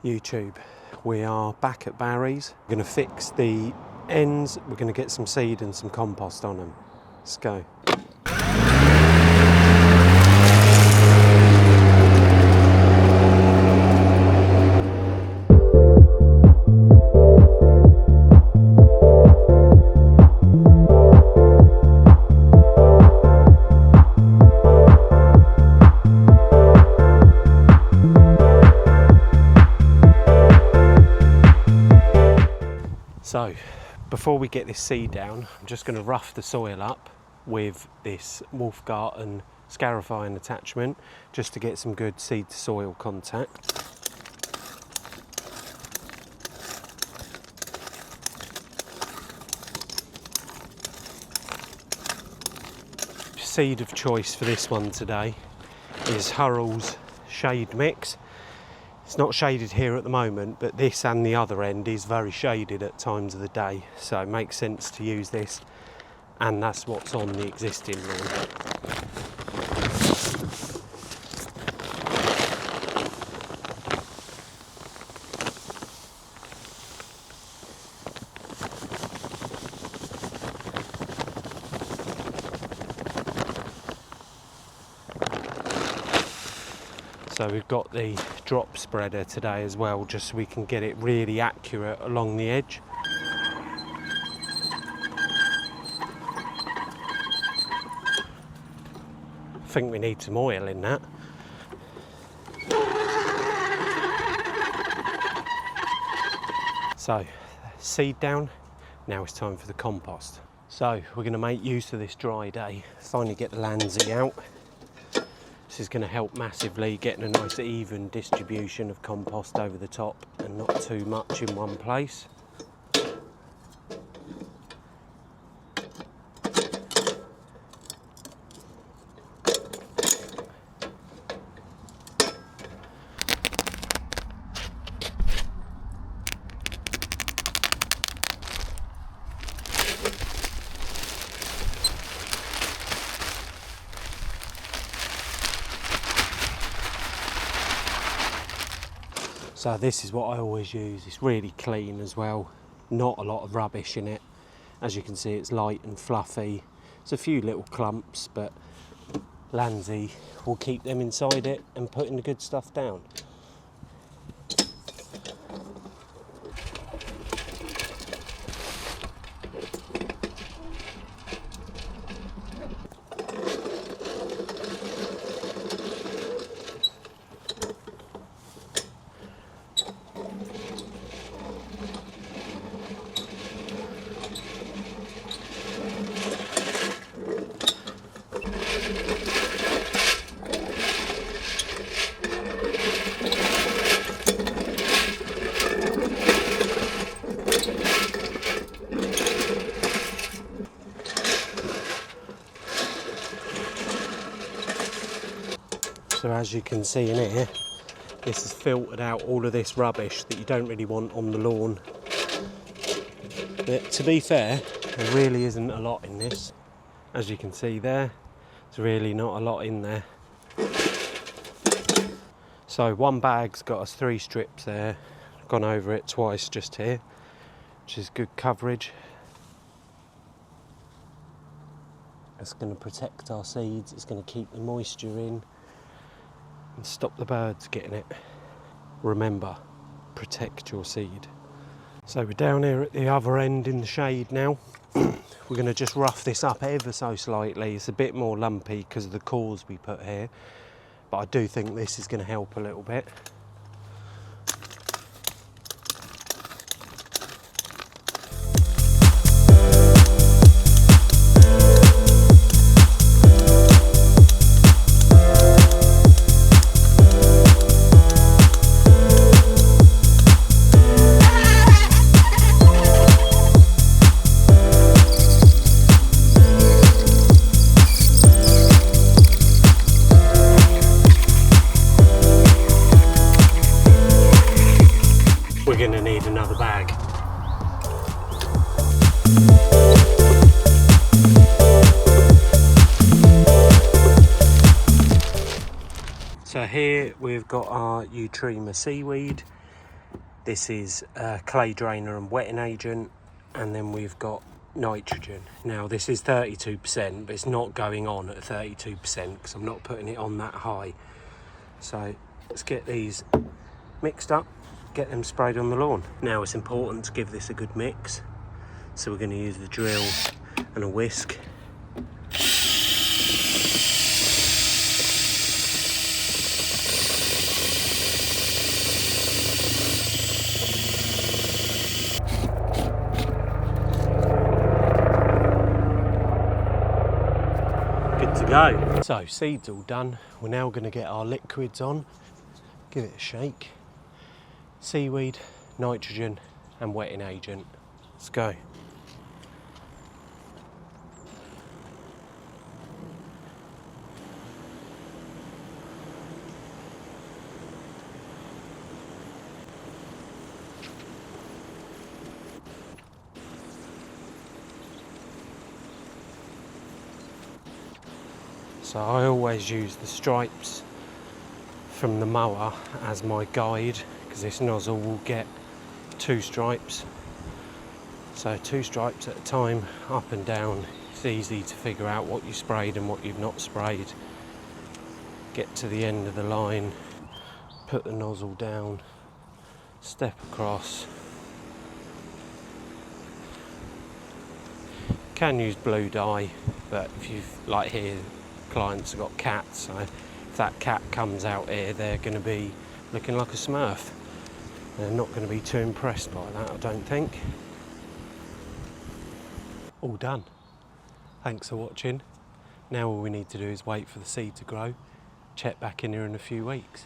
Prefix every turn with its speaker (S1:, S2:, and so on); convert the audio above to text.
S1: YouTube. We are back at Barry's. We're going to fix the ends, we're going to get some seed and some compost on them. Let's go. So, before we get this seed down, I'm just going to rough the soil up with this Wolfgarten scarifying attachment, just to get some good seed to soil contact. Seed of choice for this one today is Hurrell's Shade Mix. It's not shaded here at the moment, but this and the other end is very shaded at times of the day, so it makes sense to use this, and that's what's on the existing lawn. So we've got the drop spreader today as well, just so we can get it really accurate along the edge. I think we need some oil in that. So, seed down, now it's time for the compost. So we're going to make use of this dry day, finally get the Landsy out. This is going to help massively getting a nice even distribution of compost over the top and not too much in one place. So this is what I always use. It's really clean as well, not a lot of rubbish in it. As you can see, it's light and fluffy. There's a few little clumps, but Landsy will keep them inside it and putting the good stuff down. So as you can see in here, this has filtered out all of this rubbish that you don't really want on the lawn. But to be fair, there really isn't a lot in this. As you can see there, there's really not a lot in there. So one bag's got us 3 strips there. I've gone over it twice just here, which is good coverage. It's going to protect our seeds, it's going to keep the moisture in and stop the birds getting it. Remember, protect your seed. So we're down here at the other end in the shade now. We're going to just rough this up ever so slightly. It's a bit more lumpy because of the cores we put here, but I do think this is going to help a little bit. We're going to need another bag. So here we've got our Eutrema seaweed. This is clay drainer and wetting agent, and then we've got nitrogen. Now this is 32%, but it's not going on at 32% because I'm not putting it on that high. So let's get these mixed up, get them sprayed on the lawn. Now it's important to give this a good mix, so we're going to use the drill and a whisk. Good to go. So seeds all done. We're now going to get our liquids on, give it a shake. Seaweed, nitrogen and wetting agent. Let's go. So I always use the stripes from the mower as my guide, because this nozzle will get 2 stripes. So 2 stripes at a time, up and down. It's easy to figure out what you sprayed and what you've not sprayed. Get to the end of the line, put the nozzle down, step across. Can use blue dye, but if you've, like here, clients have got cats, so if that cat comes out here, they're going to be looking like a smurf. They're not going to be too impressed by that, I don't think. All done. Thanks for watching. Now all we need to do is wait for the seed to grow. Check back in here in a few weeks.